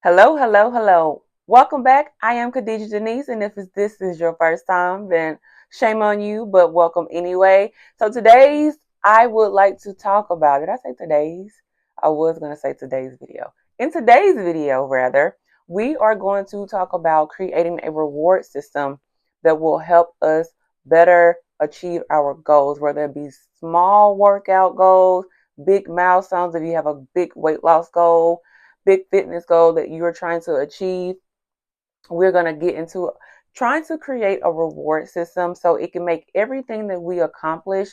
Hello, hello, hello. Welcome back. I am Khadija Denise, and if this is your first time, then shame on you, but welcome anyway. So I would like to talk about, did I say today's? I was going to say today's video. In today's video, rather, we are going to talk about creating a reward system that will help us better achieve our goals, whether it be small workout goals, big milestones, if you have a big weight loss goal, big fitness goal that you're trying to achieve. We're going to get into trying to create a reward system so it can make everything that we accomplish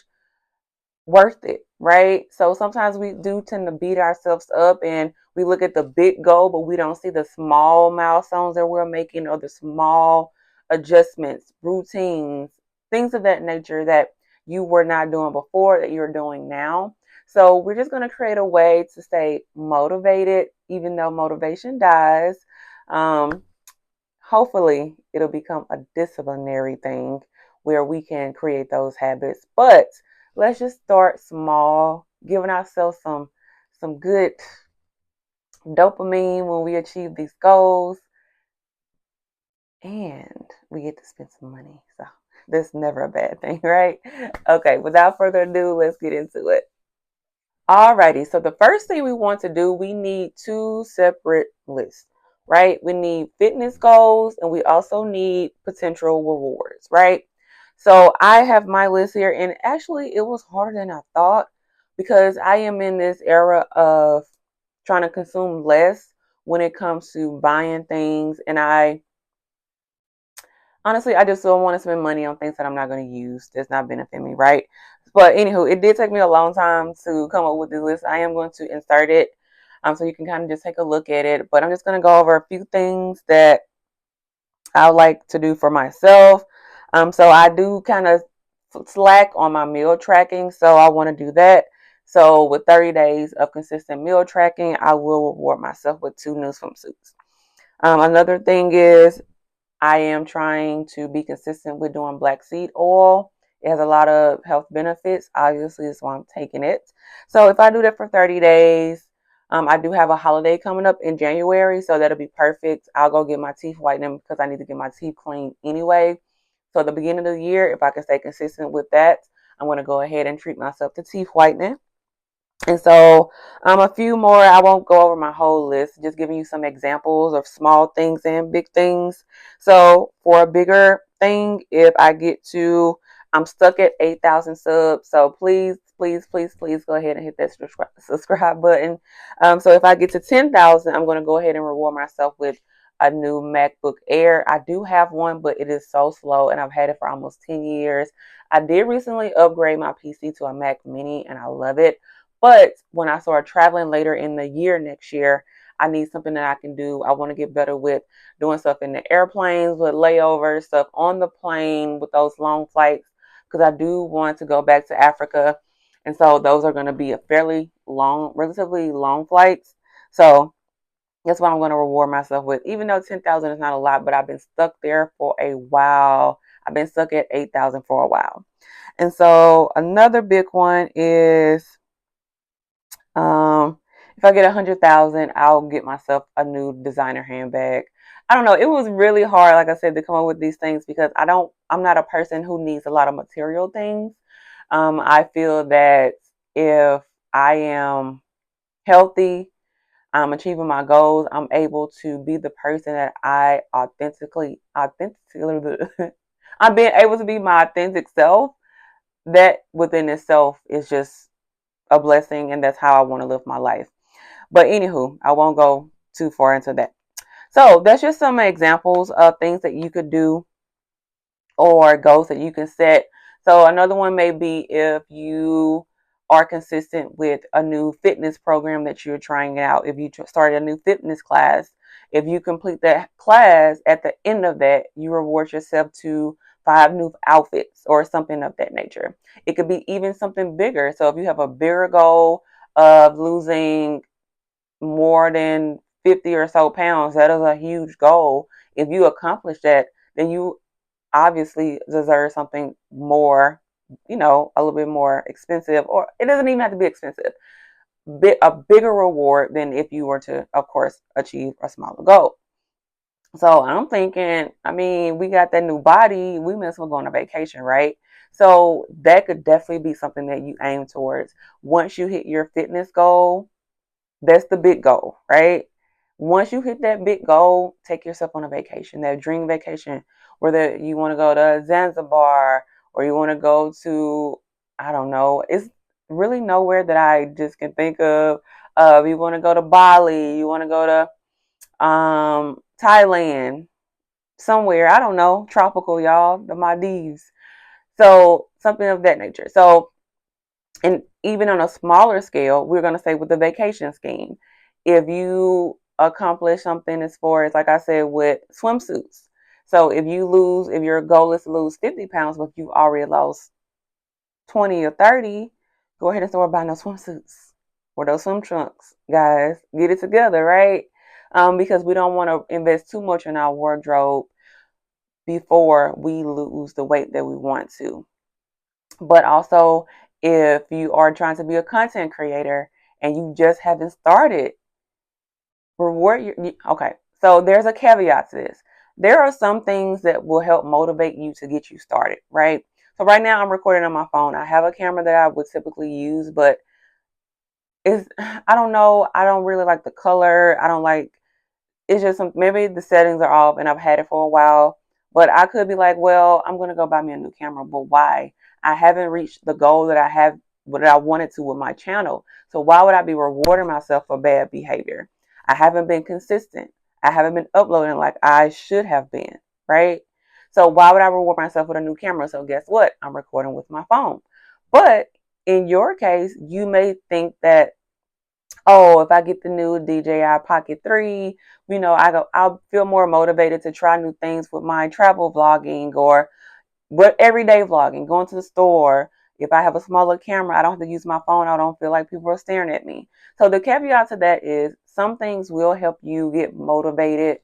worth it, right? So sometimes we do tend to beat ourselves up and we look at the big goal, but we don't see the small milestones that we're making or the small adjustments, routines, things of that nature that you were not doing before that you're doing now. So we're just going to create a way to stay motivated, even though motivation dies. Um, Hopefully, it'll become a disciplinary thing where we can create those habits. But let's just start small, giving ourselves some good dopamine when we achieve these goals, and we get to spend some money. So that's never a bad thing, right? Okay, without further ado, let's get into it. Alrighty, so the first thing we want to do, we need two separate lists, right? We need fitness goals and we also need potential rewards, right? So I have my list here, and actually it was harder than I thought because I am in this era of trying to consume less when it comes to buying things, and I just don't want to spend money on things that I'm not going to use. That's not benefit me, right? But anywho, it did take me a long time to come up with this list. I am going to insert it, so you can kind of just take a look at it. But I'm just going to go over a few things that I like to do for myself. So I do kind of slack on my meal tracking, so I want to do that. So with 30 days of consistent meal tracking, I will reward myself with two new swimsuits. Another thing is I am trying to be consistent with doing black seed oil. It has a lot of health benefits. Obviously, that's why I'm taking it. So if I do that for 30 days, I do have a holiday coming up in January, so that'll be perfect. I'll go get my teeth whitening because I need to get my teeth cleaned anyway. So at the beginning of the year, if I can stay consistent with that, I'm going to go ahead and treat myself to teeth whitening. And so, a few more. I won't go over my whole list, just giving you some examples of small things and big things. So, for a bigger thing, if I get to, I'm stuck at 8,000 subs. So, please, please, please, please go ahead and hit that subscribe button. So, if I get to 10,000, I'm going to go ahead and reward myself with a new MacBook Air. I do have one, but it is so slow, and I've had it for almost 10 years. I did recently upgrade my PC to a Mac Mini, and I love it. But when I start traveling later in the year next year, I need something that I can do. I want to get better with doing stuff in the airplanes with layovers, stuff on the plane with those long flights, because I do want to go back to Africa. And so those are going to be a fairly long, relatively long flights. So that's what I'm going to reward myself with. Even though 10,000 is not a lot, but I've been stuck there for a while. I've been stuck at 8,000 for a while. And so another big one is if I get 100,000, I'll get myself a new designer handbag. I don't know. It was really hard, like I said, to come up with these things because I'm not a person who needs a lot of material things. I feel that if I am healthy, I'm achieving my goals, I'm able to be the person that I'm being able to be my authentic self. That within itself is just a blessing, and that's how I want to live my life. But anywho, I won't go too far into that. So that's just some examples of things that you could do or goals that you can set. So another one may be if you are consistent with a new fitness program that you're trying out. If you start a new fitness class, if you complete that class, at the end of that, you reward yourself to 5 new outfits or something of that nature. It could be even something bigger. So if you have a bigger goal of losing more than 50 or so pounds, that is a huge goal. If you accomplish that, then you obviously deserve something more, a little bit more expensive, or it doesn't even have to be expensive. a bigger reward than if you were to, of course, achieve a smaller goal. So I'm thinking, I mean, we got that new body, we may as well go on a vacation, right? So that could definitely be something that you aim towards. Once you hit your fitness goal, that's the big goal, right? Once you hit that big goal, take yourself on a vacation, that dream vacation, whether you want to go to Zanzibar or you want to go to, I don't know, it's really nowhere that I just can think of. You want to go to Bali, you want to go to Thailand, somewhere, I don't know, tropical, y'all, the Maldives. So something of that nature. So, and even on a smaller scale, we're going to say with the vacation scheme, if you accomplish something as far as, like I said, with swimsuits. So if your goal is to lose 50 pounds, but you've already lost 20 or 30, go ahead and start buying those swimsuits or those swim trunks, guys. Get it together, right? Because we don't want to invest too much in our wardrobe before we lose the weight that we want to. But also, if you are trying to be a content creator and you just haven't started, reward your. Okay, so there's a caveat to this. There are some things that will help motivate you to get you started, right? So right now I'm recording on my phone. I have a camera that I would typically use, but it's I don't know. I don't really like the color. I don't like it's just maybe the settings are off and I've had it for a while. But I could be like, well, I'm gonna go buy me a new camera. But why? I haven't reached the goal that I have what I wanted to with my channel. So why would I be rewarding myself for bad behavior? I haven't been consistent. I haven't been uploading like I should have been, right? So why would I reward myself with a new camera? So guess what? I'm recording with my phone. But in your case, you may think that, oh, if I get the new DJI Pocket 3, I'll feel more motivated to try new things with my travel vlogging or everyday vlogging, going to the store. If I have a smaller camera, I don't have to use my phone. I don't feel like people are staring at me. So the caveat to that is some things will help you get motivated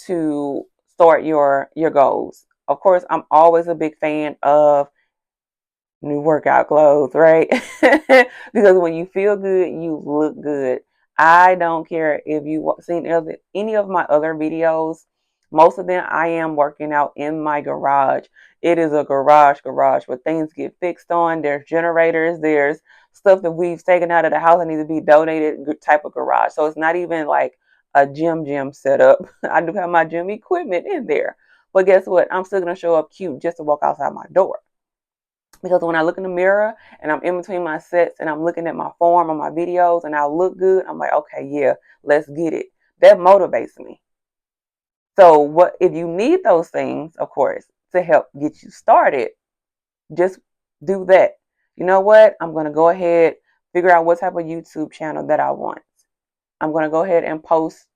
to start your goals. Of course, I'm always a big fan of new workout clothes, right? Because when you feel good, you look good. I don't care if you've seen any of my other videos. Most of them, I am working out in my garage. It is a garage where things get fixed on. There's generators. There's stuff that we've taken out of the house that needs to be donated type of garage. So it's not even like a gym setup. I do have my gym equipment in there. But guess what? I'm still going to show up cute just to walk outside my door. Because when I look in the mirror and I'm in between my sets and I'm looking at my form on my videos and I look good, I'm like, okay, yeah, let's get it. That motivates me. So what if you need those things, of course, to help get you started, just do that. You know what? I'm going to go ahead, figure out what type of YouTube channel that I want. I'm going to go ahead and post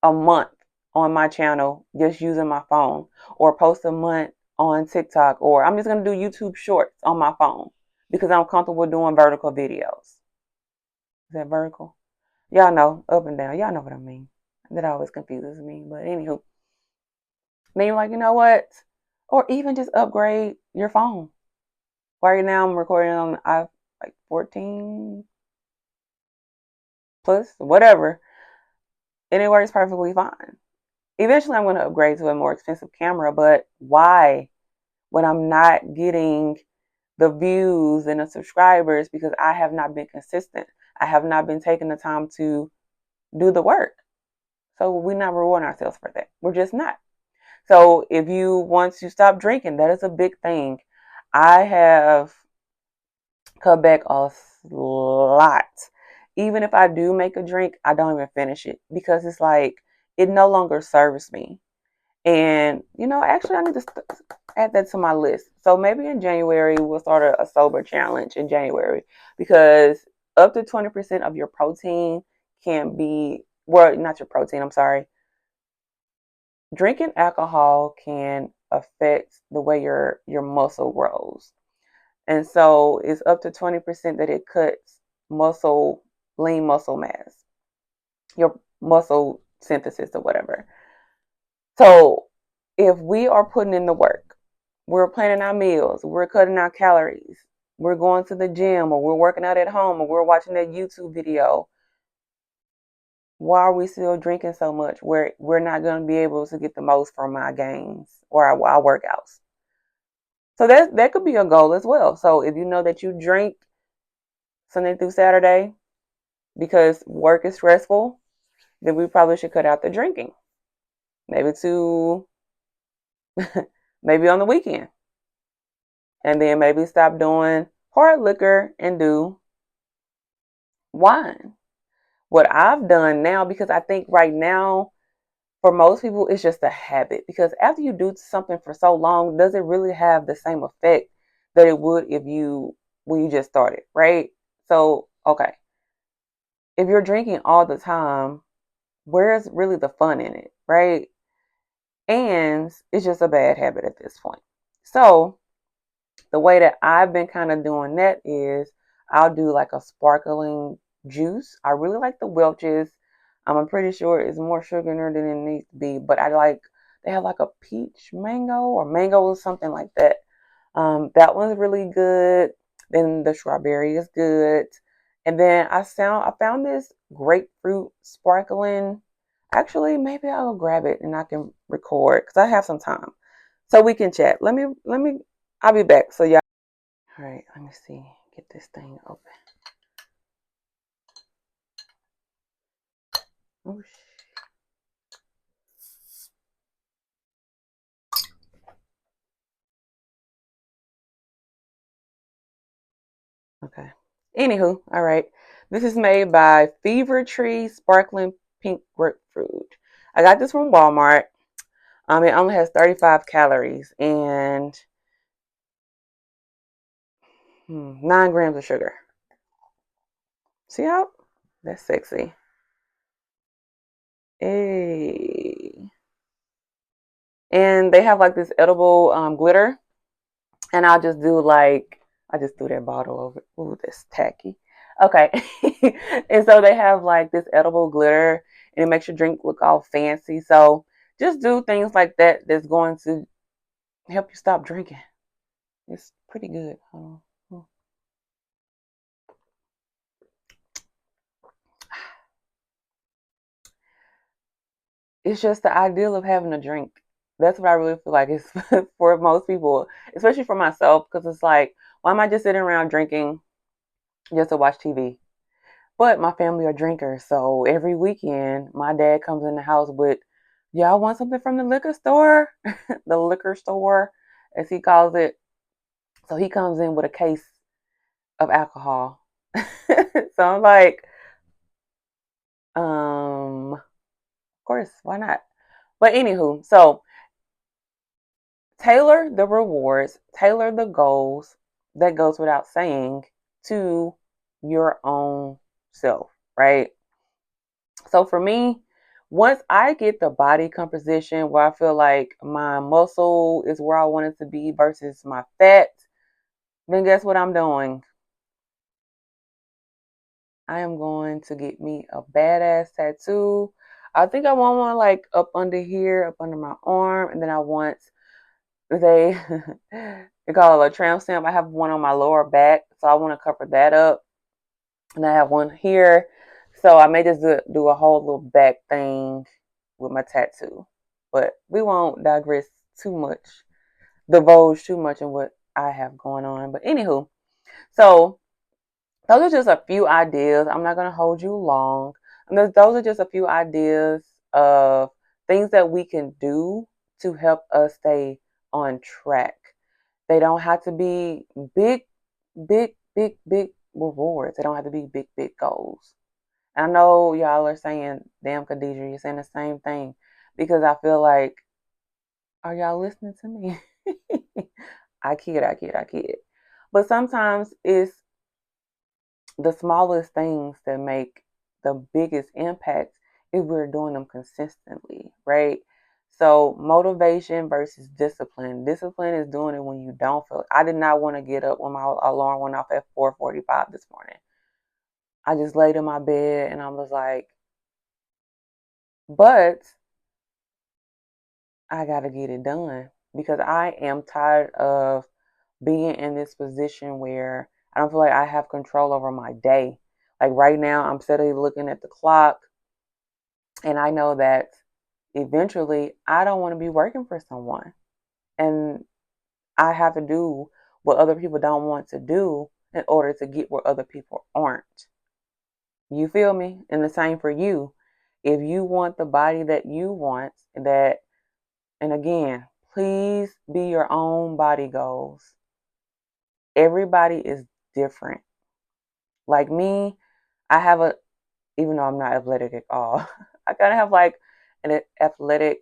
a month on my channel just using my phone, or post a month on TikTok, or I'm just going to do YouTube shorts on my phone because I'm comfortable doing vertical videos. Is that vertical? Y'all know, up and down. Y'all know what I mean. That always confuses me. But anywho, then you're like, you know what? Or even just upgrade your phone. Right now I'm recording on like 14 plus, whatever. And it works perfectly fine. Eventually I'm going to upgrade to a more expensive camera, but why? When I'm not getting the views and the subscribers because I have not been consistent. I have not been taking the time to do the work. So we're not rewarding ourselves for that. We're just not. So if you want to stop drinking, that is a big thing. I have cut back a lot. Even if I do make a drink, I don't even finish it because it's like it no longer serves me. And, actually, I need to add that to my list. So maybe in January, we'll start a sober challenge in January because up to 20% of your protein can be, well, not your protein, I'm sorry. Drinking alcohol can affect the way your muscle grows. And so it's up to 20% that it cuts lean muscle mass, your muscle synthesis or whatever. So if we are putting in the work, we're planning our meals, we're cutting our calories, we're going to the gym, or we're working out at home, or we're watching that YouTube video, why are we still drinking so much? We're not going to be able to get the most from our games or our workouts. So that could be a goal as well. So if you know that you drink Sunday through Saturday because work is stressful, then we probably should cut out the drinking. Maybe to maybe on the weekend. And then maybe stop doing hard liquor and do wine. What I've done now, because I think right now for most people it's just a habit, because after you do something for so long, does it really have the same effect that it would if you when you just started, right? So okay, if you're drinking all the time, where's really the fun in it, right? And it's just a bad habit at this point. So the way that I've been kind of doing that is I'll do like a sparkling juice. I really like the Welch's. I'm pretty sure it's more sugar in there than it needs to be, but they have like a peach mango or mango or something like that. That one's really good. Then the strawberry is good. And then I found this grapefruit sparkling. Actually, maybe I'll grab it and I can record because I have some time. So we can chat. I'll be back. So y'all. All right, let me see. Get this thing open. Oh, okay. Anywho, all right. This is made by Fever Tree Sparkling Pink Grapefruit. I got this from Walmart. It only has 35 calories and 9 grams of sugar. See how? That's sexy. Hey. And they have like this edible glitter. And I just threw that bottle over. Ooh, that's tacky. Okay. And so they have like this edible glitter and it makes your drink look all fancy. So just do things like that that's going to help you stop drinking. It's pretty good. It's just the ideal of having a drink. That's what I really feel like it's for most people, especially for myself, because it's like, why am I just sitting around drinking just to watch TV? But my family are drinkers, so every weekend my dad comes in the house with, y'all want something from the liquor store? The liquor store, as he calls it. So he comes in with a case of alcohol. So I'm like, of course, why not? But anywho, so tailor the rewards, tailor the goals, that goes without saying, to your own self, right? So for me, once I get the body composition where I feel like my muscle is where I want it to be versus my fat, then guess what I'm doing? I am going to get me a badass tattoo. I think I want one like up under here, up under my arm, and then I want they they call it a tramp stamp. I have one on my lower back, so I want to cover that up, and I have one here. So I may just do a whole little back thing with my tattoo, but we won't digress too much, divulge too much in what I have going on. But anywho, so those are just a few ideas. I'm not gonna hold you long. And those are just a few ideas of things that we can do to help us stay on track. They don't have to be big rewards. They don't have to be big goals. And I know y'all are saying, damn, Khadijah, you're saying the same thing. Because I feel like, are y'all listening to me? I kid. But sometimes it's the smallest things that make the biggest impact if we're doing them consistently, right? So motivation versus discipline. Discipline is doing it when you don't feel it. I did not want to get up when my alarm went off at 4:45 this morning. I just laid in my bed and I was like, but I gotta get it done because I am tired of being in this position where I don't feel like I have control over my day. Like right now, I'm steadily looking at the clock, and I know that eventually I don't want to be working for someone. And I have to do what other people don't want to do in order to get where other people aren't. You feel me? And the same for you. If you want the body that you want, that, and again, please be your own body goals. Everybody is different. Like me, I have a, even though I'm not athletic at all, I kind of have like an athletic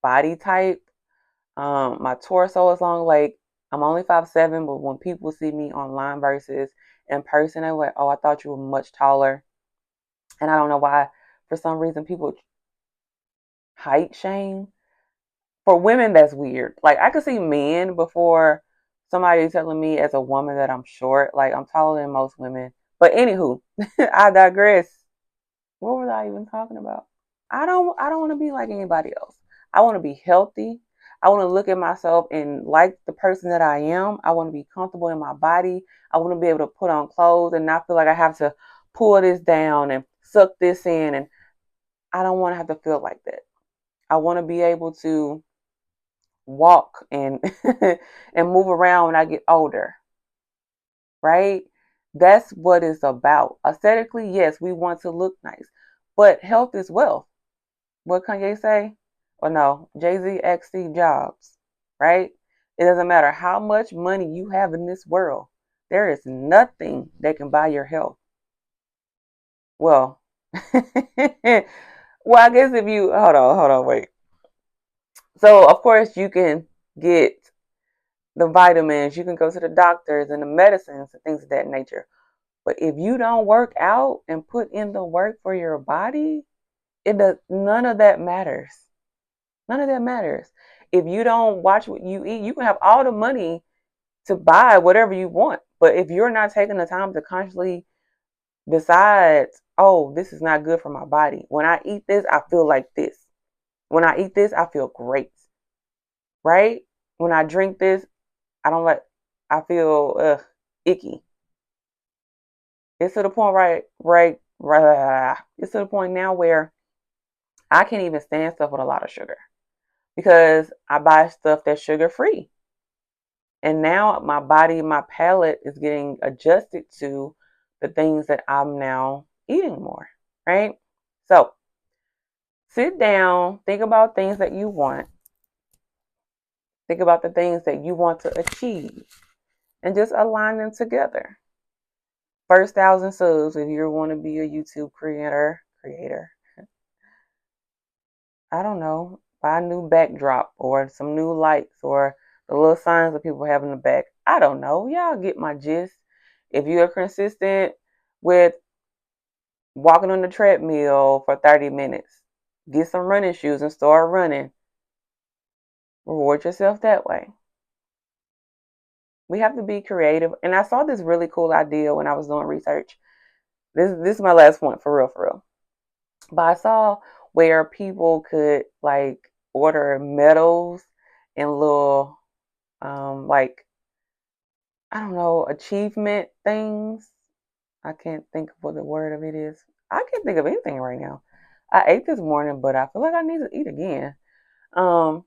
body type. My torso is long. Like I'm only 5'7", but when people see me online versus in person, they're like, "Oh, I thought you were much taller." And I don't know why. For some reason, people height shame. For women, that's weird. Like I could see men before somebody telling me as a woman that I'm short. Like I'm taller than most women. But anywho, I digress. What was I even talking about? I don't want to be like anybody else. I want to be healthy. I want to look at myself and like the person that I am. I want to be comfortable in my body. I want to be able to put on clothes and not feel like I have to pull this down and suck this in, and I don't want to have to feel like that. I want to be able to walk and and move around when I get older, right? That's what it's about. Aesthetically, yes, we want to look nice, but health is wealth. What Kanye say? Or no, Jay-Z asked Steve Jobs, right? It doesn't matter how much money you have in this world. There is nothing that can buy your health. Well, well, I guess if you hold on, wait. So of course you can get the vitamins, you can go to the doctors and the medicines and things of that nature. But if you don't work out and put in the work for your body, it does none of that matters. None of that matters. If you don't watch what you eat, you can have all the money to buy whatever you want. But if you're not taking the time to consciously decide, oh, this is not good for my body. When I eat this, I feel like this. When I eat this, I feel great. Right? When I drink this, I don't like, I feel icky. It's to the point right. It's to the point now where I can't even stand stuff with a lot of sugar because I buy stuff that's sugar free. And now my body, my palate is getting adjusted to the things that I'm now eating more, right? So sit down, think about things that you want, think about the things that you want to achieve, and just align them together. First 1,000 subs if you want to be a YouTube creator. I don't know, buy a new backdrop or some new lights or the little signs that people have in the back. I don't know. Y'all get my gist. If you are consistent with walking on the treadmill for 30 minutes, get some running shoes and start running. Reward yourself that way. We have to be creative. And I saw this really cool idea when I was doing research. This is my last point for real. But I saw where people could like order medals and little like I don't know, achievement things. I can't think of what the word of it is. I can't think of anything right now. I ate this morning, but I feel like I need to eat again. Um,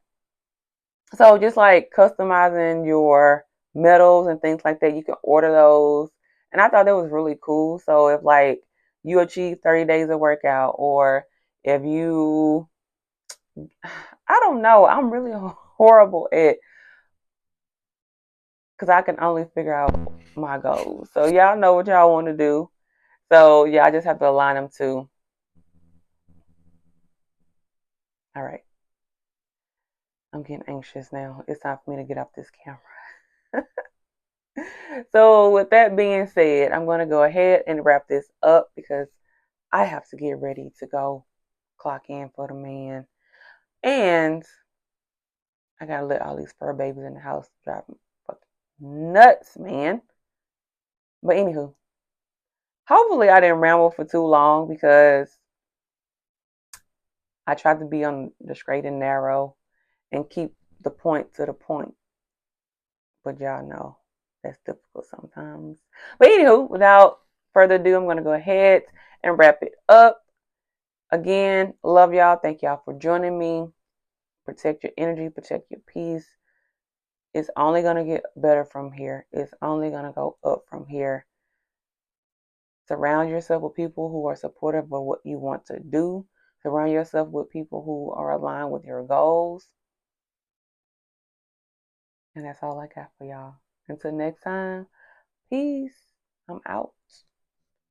so just like customizing your medals and things like that, you can order those. And I thought that was really cool. So if like you achieve 30 days of workout, or if you, I don't know, I'm really horrible at, because I can only figure out my goals. So y'all know what y'all want to do. So yeah, I just have to align them to. All right, I'm getting anxious now. It's time for me to get off this camera. So with that being said, I'm going to go ahead and wrap this up because I have to get ready to go clock in for the man. And I got to let all these fur babies in the house drive me fucking nuts, man. But anywho, hopefully I didn't ramble for too long because I tried to be on the straight and narrow and keep the point to the point. But y'all know That's difficult sometimes. But anywho, without further ado, I'm going to go ahead and wrap it up. Again, love y'all. Thank y'all for joining me. Protect your energy, protect your peace. It's only going to get better from here. It's only going to go up from here. Surround yourself with people who are supportive of what you want to do. Surround yourself with people who are aligned with your goals. And that's all I got for y'all. Until next time, peace. I'm out.